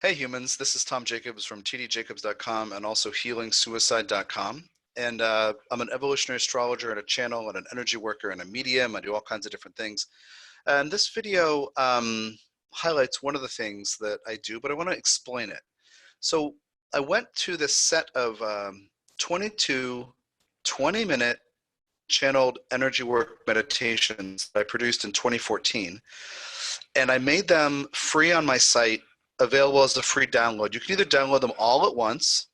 Hey humans, this is Tom Jacobs from tdjacobs.com and also healingsuicide.com. And I'm an evolutionary astrologer and a channel and an energy worker and a medium. I do all kinds of different things. And this video highlights one of the things that I do, but I want to explain it. So I went to this set of 22 20-minute channeled energy work meditations that I produced in 2014. And I made them free on my site, available as a free download. You can either download them all at once,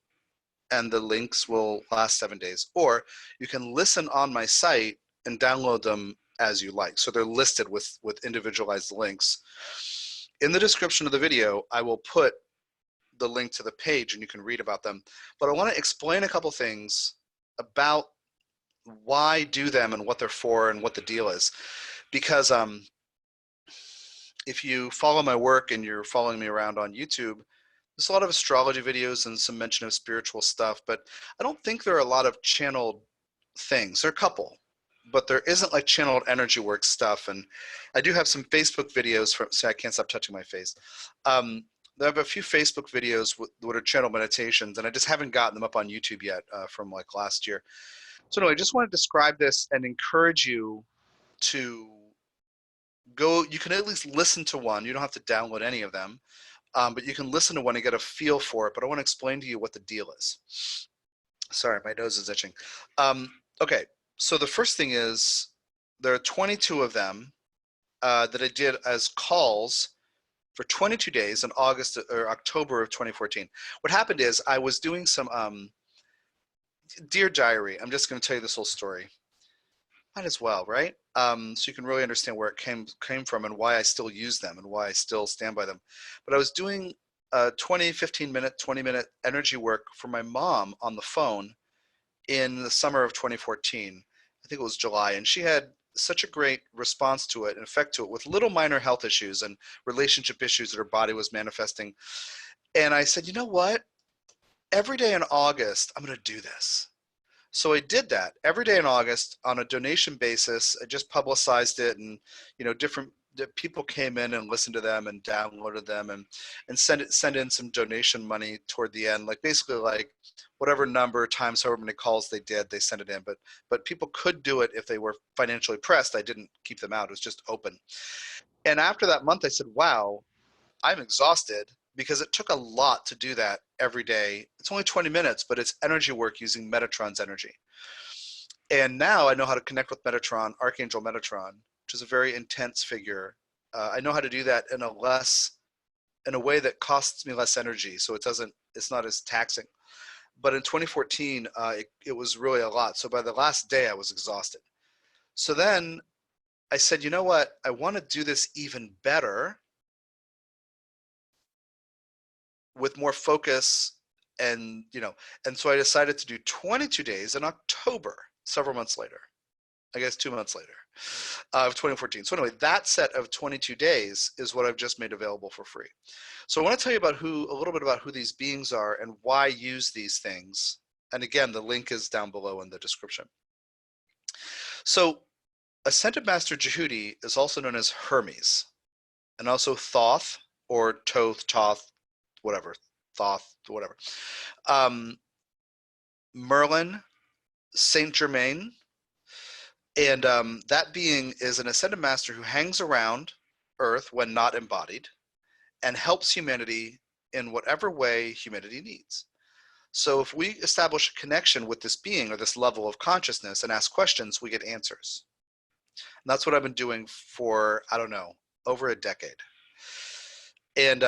and the links will last 7 days, or you can listen on my site and download them as you like. So they're listed with individualized links. In the description of the video, I will put the link to the page and you can read about them. But I want to explain a couple things about why do them and what they're for and what the deal is. Because if you follow my work and you're following me around on YouTube, there's a lot of astrology videos and some mention of spiritual stuff, but I don't think there are a lot of channeled things. There are a couple, but there isn't like channeled energy work stuff. And I do have some Facebook videos from, see, I can't stop touching my face. I have a few Facebook videos that are channel meditations, and I just haven't gotten them up on YouTube yet from like last year. So anyway, I just want to describe this and encourage you to go. You can at least listen to one. You don't have to download any of them, but you can listen to one and get a feel for it. But I want to explain to you what the deal is. Sorry, my nose is itching. Okay, so the first thing is there are 22 of them that I did as calls for 22 days in August or October of 2014. What happened is I was doing some Dear Diary. I'm just going to tell you this whole story. Might as well, right? So you can really understand where it came from and why I still use them and why I still stand by them. But I was doing 15-minute, 20-minute energy work for my mom on the phone in the summer of 2014. I think it was July, and she had such a great response to it and effect to it with little minor health issues and relationship issues that her body was manifesting. And I said, you know what? Every day in August, I'm going to do this. So I did that every day in August on a donation basis. I just publicized it, and different people came in and listened to them and downloaded them and send in some donation money toward the end, like basically like whatever number times however many calls they did, they sent it in. But people could do it if they were financially pressed. I didn't keep them out. It was just open. And after that month, I said, wow, I'm exhausted, because it took a lot to do that every day. It's only 20 minutes, but it's energy work using Metatron's energy. And now I know how to connect with Metatron, Archangel Metatron, which is a very intense figure. I know how to do that in a way that costs me less energy, so it's not as taxing. But in 2014, it was really a lot. So by the last day, I was exhausted. So then I said, you know what? I want to do this even better with more focus, and so I decided to do 22 days in October, several months later, I guess 2 months later, of 2014. So anyway, that set of 22 days is what I've just made available for free. So I want to tell you about a little bit about who these beings are and why use these things. And again, the link is down below in the description. So Ascended Master Djehuty is also known as Hermes, and also Thoth or Toth, Toth, whatever, Thoth, whatever. Merlin, Saint Germain, and that being is an ascended master who hangs around Earth when not embodied and helps humanity in whatever way humanity needs. So if we establish a connection with this being or this level of consciousness and ask questions, we get answers. And that's what I've been doing for, I don't know, over a decade. And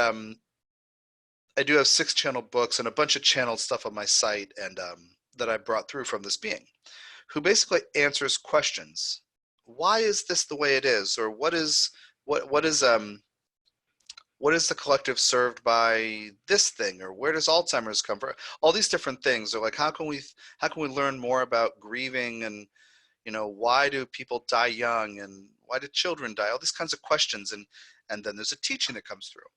I do have 6 channeled books and a bunch of channeled stuff on my site, and that I brought through from this being, who basically answers questions. Why is this the way it is? Or what is the collective served by this thing? Or where does Alzheimer's come from? All these different things are like, how can we learn more about grieving, and why do people die young, and why do children die? All these kinds of questions, and then there's a teaching that comes through.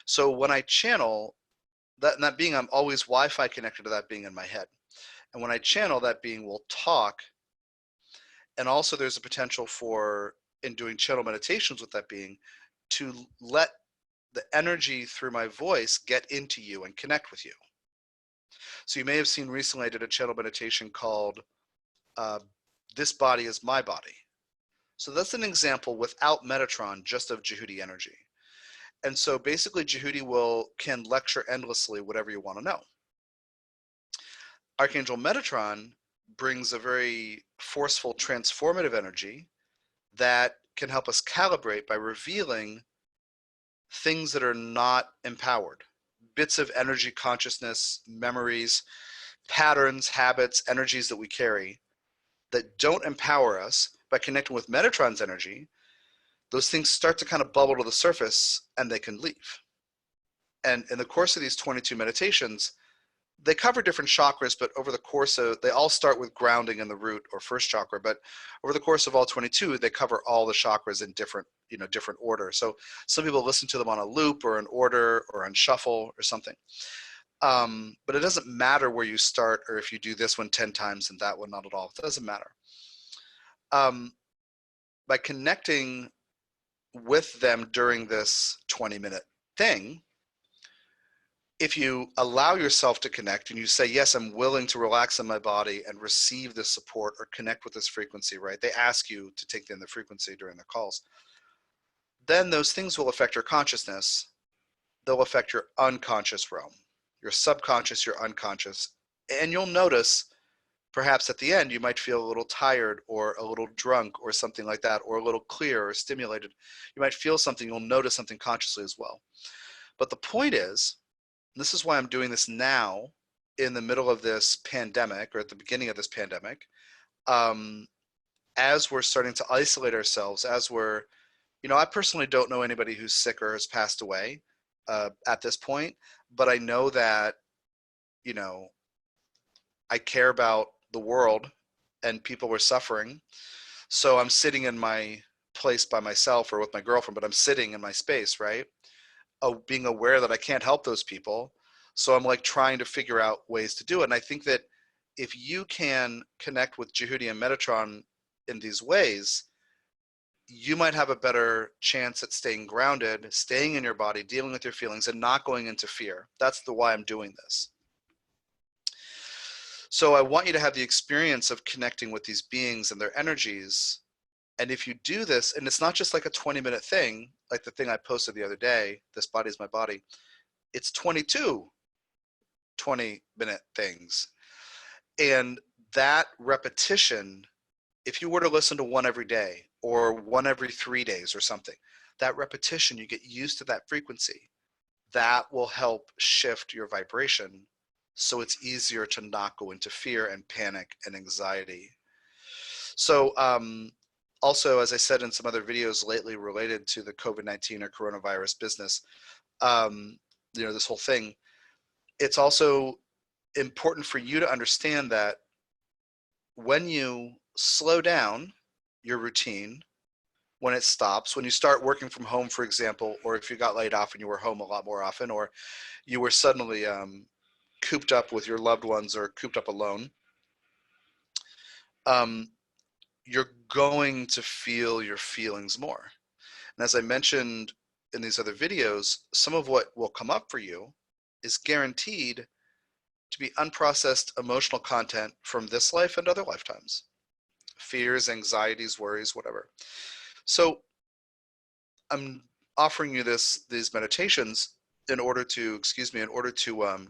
So when I channel that being, I'm always Wi-Fi connected to that being in my head. And when I channel, that being will talk. And also there's a potential for, in doing channel meditations with that being, to let the energy through my voice get into you and connect with you. So you may have seen recently I did a channel meditation called This Body is My Body. So that's an example without Metatron, just of Djehuty energy. And so basically Djehuty can lecture endlessly whatever you want to know. Archangel Metatron brings a very forceful, transformative energy that can help us calibrate by revealing things that are not empowered. Bits of energy, consciousness, memories, patterns, habits, energies that we carry that don't empower us. By connecting with Metatron's energy, those things start to kind of bubble to the surface and they can leave. And in the course of these 22 meditations, they cover different chakras, but over the course of, they all start with grounding in the root or first chakra, but over the course of all 22, they cover all the chakras in different, different order. So some people listen to them on a loop or an order or on shuffle or something. But it doesn't matter where you start or if you do this one 10 times and that one not at all. It doesn't matter. By connecting with them during this 20-minute thing, if you allow yourself to connect and you say, yes, I'm willing to relax in my body and receive this support or connect with this frequency, right? They ask you to take in the frequency during the calls. Then those things will affect your consciousness. They'll affect your unconscious realm, your subconscious, your unconscious. And you'll notice perhaps at the end, you might feel a little tired or a little drunk or something like that, or a little clear or stimulated. You might feel something, you'll notice something consciously as well. But the point is, this is why I'm doing this now in the middle of this pandemic or at the beginning of this pandemic, as we're starting to isolate ourselves, as we're, I personally don't know anybody who's sick or has passed away at this point, but I know that, I care about the world and people were suffering. So I'm sitting in my place by myself or with my girlfriend, but I'm sitting in my space, right? Being aware that I can't help those people. So I'm like trying to figure out ways to do it. And I think that if you can connect with Djehuty and Metatron in these ways, you might have a better chance at staying grounded, staying in your body, dealing with your feelings, and not going into fear. That's the why I'm doing this. So I want you to have the experience of connecting with these beings and their energies. And if you do this, and it's not just like a 20-minute thing, like the thing I posted the other day, This Body is My Body, it's 22 20-minute things. And that repetition, if you were to listen to one every day or one every 3 days or something, that repetition, you get used to that frequency. That will help shift your vibration so it's easier to not go into fear and panic and anxiety. So also, as I said in some other videos lately related to the COVID-19 or coronavirus business, this whole thing, it's also important for you to understand that when you slow down your routine, when it stops, when you start working from home, for example, or if you got laid off and you were home a lot more often, or you were suddenly cooped up with your loved ones or cooped up alone, you're going to feel your feelings more. And as I mentioned in these other videos, some of what will come up for you is guaranteed to be unprocessed emotional content from this life and other lifetimes. Fears, anxieties, worries, whatever. So I'm offering you these meditations in order to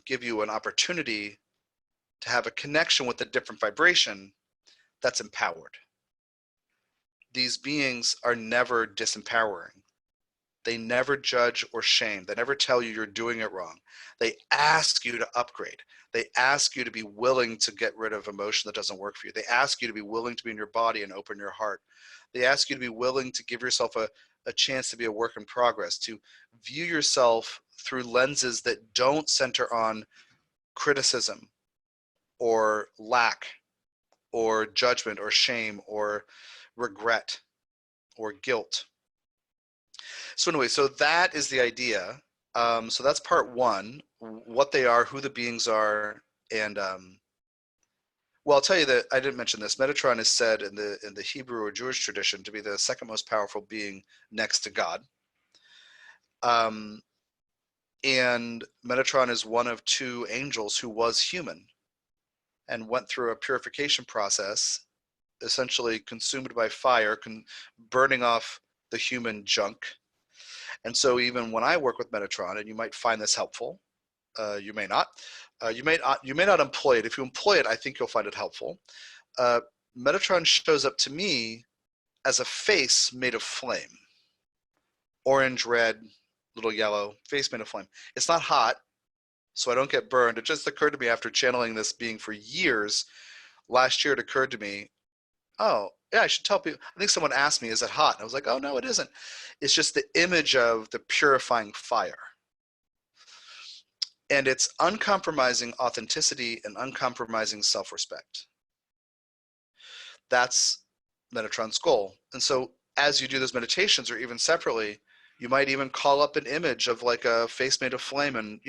give you an opportunity to have a connection with a different vibration that's empowered. These beings are never disempowering. They never judge or shame. They never tell you you're doing it wrong. They ask you to upgrade. They ask you to be willing to get rid of emotion that doesn't work for you. They ask you to be willing to be in your body and open your heart. They ask you to be willing to give yourself a chance to be a work in progress, to view yourself through lenses that don't center on criticism or lack or judgment or shame or regret or guilt. So anyway, so that is the idea. So that's part one, what they are, who the beings are, and well, I'll tell you that I didn't mention this. Metatron is said in the Hebrew or Jewish tradition to be the second most powerful being next to God. And Metatron is one of two angels who was human and went through a purification process, essentially consumed by fire, burning off the human junk. And so even when I work with Metatron, and you might find this helpful, you may not, you may not employ it. If you employ it, I think you'll find it helpful. Metatron shows up to me as a face made of flame. Orange, red, little yellow, face made of flame. It's not hot, so I don't get burned. It just occurred to me after channeling this being for years. Last year it occurred to me, oh, yeah, I should tell people. I think someone asked me, is it hot? And I was like, oh, no, it isn't. It's just the image of the purifying fire. And it's uncompromising authenticity and uncompromising self-respect. That's Metatron's goal. And so as you do those meditations, or even separately, you might even call up an image of like a face made of flame and,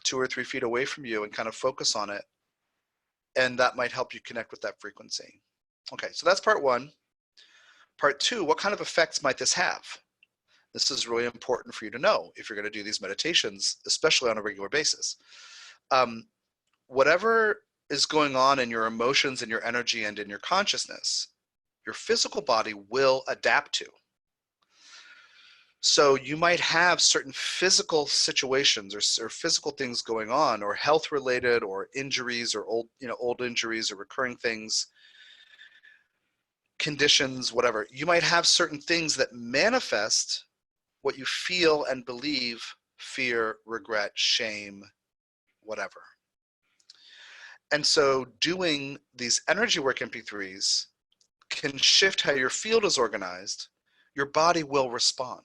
2 or 3 feet away from you and kind of focus on it. And that might help you connect with that frequency. Okay, so that's part 1. Part 2, what kind of effects might this have? This is really important for you to know if you're going to do these meditations, especially on a regular basis. Whatever is going on in your emotions and your energy and in your consciousness, your physical body will adapt to. So you might have certain physical situations or physical things going on, or health related, or injuries, or old injuries, or recurring things, conditions, whatever. You might have certain things that manifest what you feel and believe: fear, regret, shame, whatever. And so doing these energy work MP3s can shift how your field is organized. Your body will respond.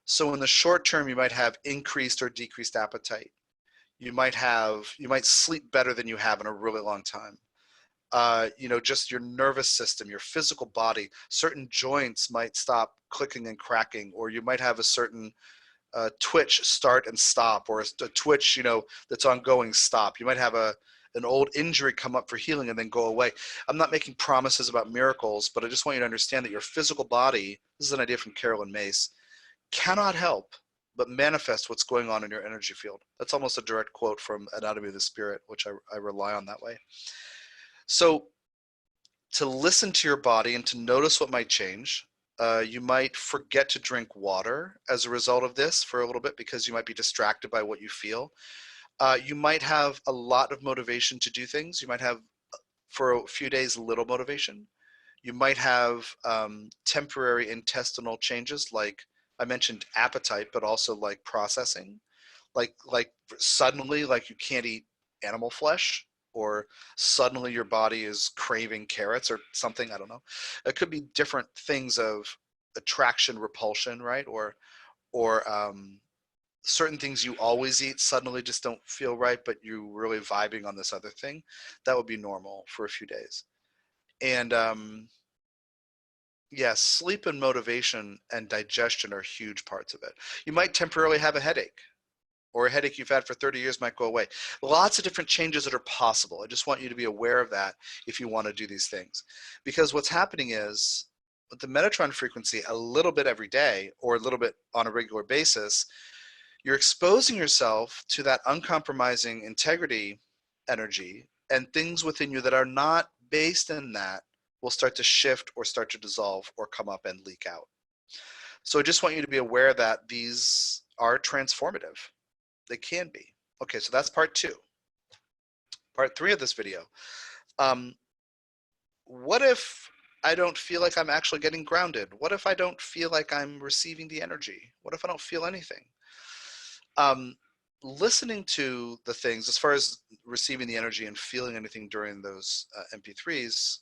So in the short term, you might have increased or decreased appetite. You might sleep better than you have in a really long time. Just your nervous system, your physical body, certain joints might stop clicking and cracking, or you might have a certain twitch start and stop, or a twitch, that's ongoing stop. You might have an old injury come up for healing and then go away. I'm not making promises about miracles, but I just want you to understand that your physical body, this is an idea from Carolyn Mace, cannot help but manifest what's going on in your energy field. That's almost a direct quote from Anatomy of the Spirit, which I rely on that way. So to listen to your body and to notice what might change, you might forget to drink water as a result of this for a little bit, because you might be distracted by what you feel. You might have a lot of motivation to do things. You might have, for a few days, little motivation. You might have temporary intestinal changes, like I mentioned appetite, but also like processing, like suddenly, like you can't eat animal flesh, or suddenly your body is craving carrots or something. I don't know. It could be different things of attraction, repulsion, right? Or certain things you always eat suddenly just don't feel right, but you're really vibing on this other thing. That would be normal for a few days. And yes, sleep and motivation and digestion are huge parts of it. You might temporarily have a headache, or a headache you've had for 30 years might go away. Lots of different changes that are possible. I just want you to be aware of that if you want to do these things. Because what's happening is, with the Metatron frequency, a little bit every day or a little bit on a regular basis, you're exposing yourself to that uncompromising integrity energy, and things within you that are not based in that will start to shift or start to dissolve or come up and leak out. So I just want you to be aware that these are transformative. They can be. Okay, so that's part 2. Part 3 of this video. What if I don't feel like I'm actually getting grounded? What if I don't feel like I'm receiving the energy? What if I don't feel anything? Listening to the things, as far as receiving the energy and feeling anything during those MP3s,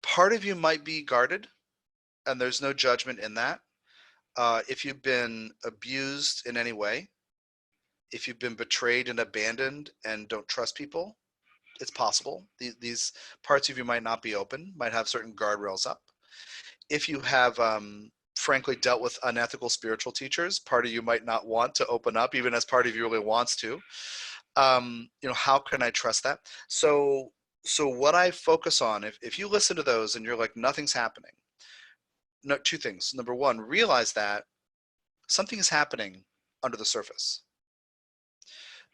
part of you might be guarded, and there's no judgment in that. If you've been abused in any way, if you've been betrayed and abandoned and don't trust people, it's possible. These parts of you might not be open, might have certain guardrails up. If you have, frankly, dealt with unethical spiritual teachers, part of you might not want to open up, even as part of you really wants to. How can I trust that? So what I focus on, if you listen to those and you're like, nothing's happening, no, 2 things. Number 1, realize that something is happening under the surface,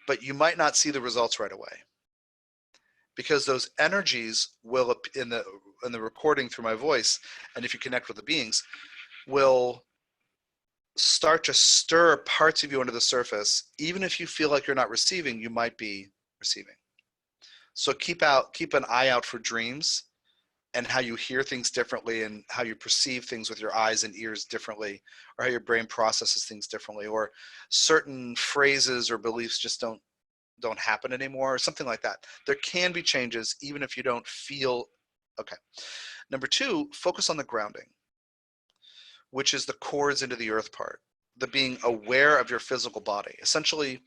but you might not see the results right away, because those energies will, in the recording through my voice, and if you connect with the beings, will start to stir parts of you under the surface. Even if you feel like you're not receiving, you might be receiving. So keep an eye out for dreams, and how you hear things differently, and how you perceive things with your eyes and ears differently, or how your brain processes things differently, or certain phrases or beliefs just don't happen anymore, or something like that. There can be changes even if you don't feel okay. Number 2, focus on the grounding, which is the cords into the earth part, the being aware of your physical body. Essentially,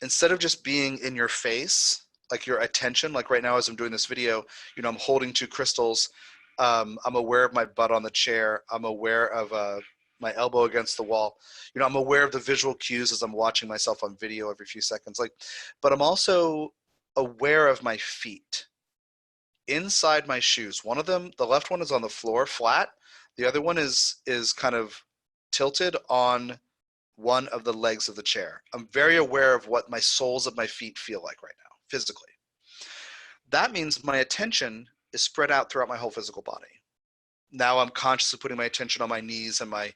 instead of just being in your face, like your attention, like right now as I'm doing this video, I'm holding 2 crystals. I'm aware of my butt on the chair. I'm aware of my elbow against the wall. I'm aware of the visual cues as I'm watching myself on video every few seconds. But I'm also aware of my feet inside my shoes. One of them, the left one, is on the floor flat. The other one is kind of tilted on one of the legs of the chair. I'm very aware of what my soles of my feet feel like right now, physically. That means my attention is spread out throughout my whole physical body. Now I'm consciously putting my attention on my knees and my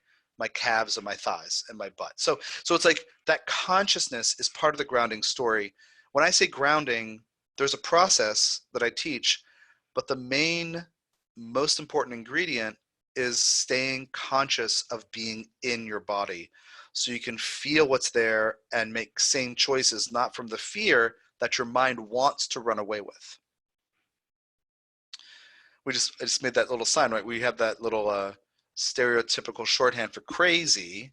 calves and my thighs and my butt. So it's like that consciousness is part of the grounding story. When I say grounding, there's a process that I teach, but the most important ingredient is staying conscious of being in your body, so you can feel what's there and make sane choices, not from the fear that your mind wants to run away with. I just made that little sign, right? We have that little stereotypical shorthand for crazy.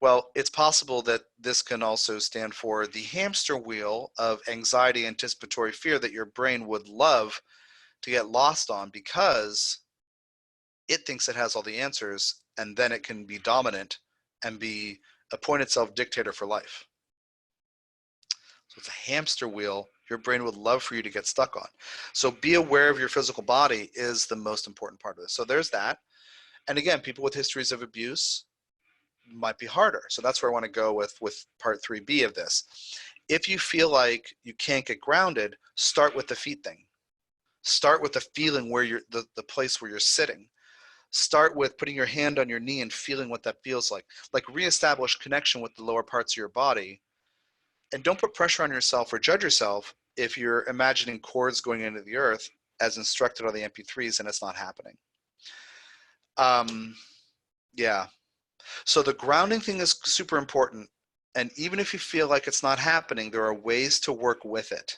Well, it's possible that this can also stand for the hamster wheel of anxiety, anticipatory fear that your brain would love to get lost on, because it thinks it has all the answers, and then it can be dominant and appoint itself dictator for life. So it's a hamster wheel your brain would love for you to get stuck on. So be aware of your physical body is the most important part of this. So there's that. And again, people with histories of abuse might be harder. So that's where I want to go with part 3B of this. If you feel like you can't get grounded, start with the feet thing. Start with the feeling where you're, the place where you're sitting. Start with putting your hand on your knee and feeling what that feels like. Like, reestablish connection with the lower parts of your body. And don't put pressure on yourself or judge yourself if you're imagining cords going into the earth as instructed on the MP3s and it's not happening. Yeah. So the grounding thing is super important. And even if you feel like it's not happening, there are ways to work with it.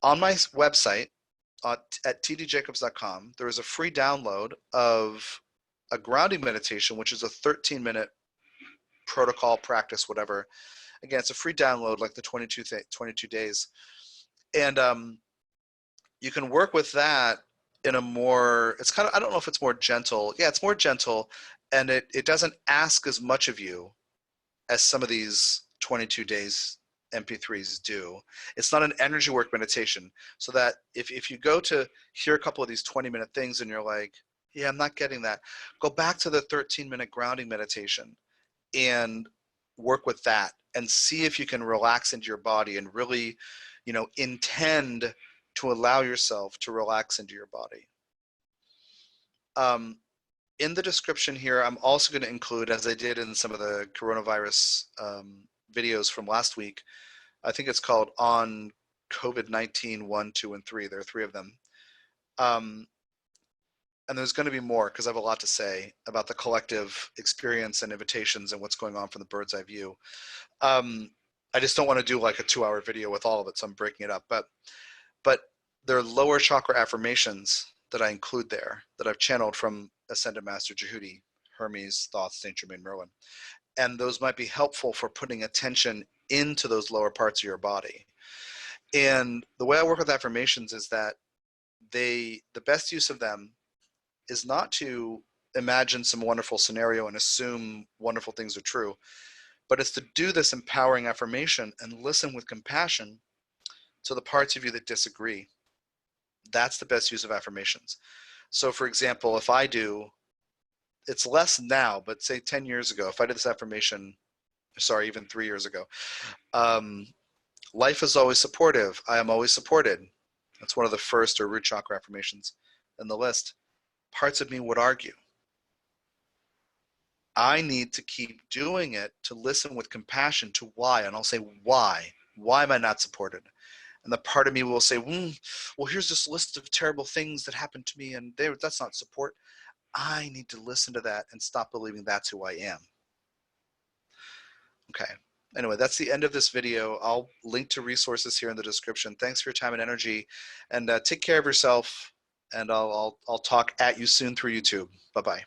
On my website at tdjacobs.com, there is a free download of a grounding meditation, which is a 13-minute protocol practice, whatever. Again, it's a free download, like the 22 days. And you can work with that in a more, it's kind of, I don't know if it's more gentle. Yeah, it's more gentle. And it doesn't ask as much of you as some of these 22 days MP3s do. It's not an energy work meditation. So that if you go to hear a couple of these 20-minute things and you're like, yeah, I'm not getting that, go back to the 13-minute grounding meditation and work with that and see if you can relax into your body and really, intend to allow yourself to relax into your body. In the description here, I'm also going to include, as I did in some of the coronavirus videos from last week, I think it's called On COVID-19 1, 2, and 3. There are 3 of them. And there's going to be more, because I have a lot to say about the collective experience and invitations and what's going on from the bird's eye view. I just don't want to do like a 2-hour video with all of it, so I'm breaking it up. But there are lower chakra affirmations that I include there that I've channeled from Ascended Master Djehuty, Hermes, Thoth, Saint Germain, Merlin. And those might be helpful for putting attention into those lower parts of your body. And the way I work with affirmations is that the best use of them is not to imagine some wonderful scenario and assume wonderful things are true, but it's to do this empowering affirmation and listen with compassion to the parts of you that disagree. That's the best use of affirmations. So for example, if I do, it's less now, but say 10 years ago, if I did this affirmation, sorry, even 3 years ago, um, life is always supportive. I am always supported. That's one of the first or root chakra affirmations in the list. Parts of me would argue. I need to keep doing it to listen with compassion to why. And I'll say, why? Why am I not supported? And the part of me will say, well, here's this list of terrible things that happened to me, and that's not support. I need to listen to that and stop believing that's who I am. Okay. Anyway, that's the end of this video. I'll link to resources here in the description. Thanks for your time and energy, and take care of yourself. And I'll talk at you soon through YouTube. Bye-bye.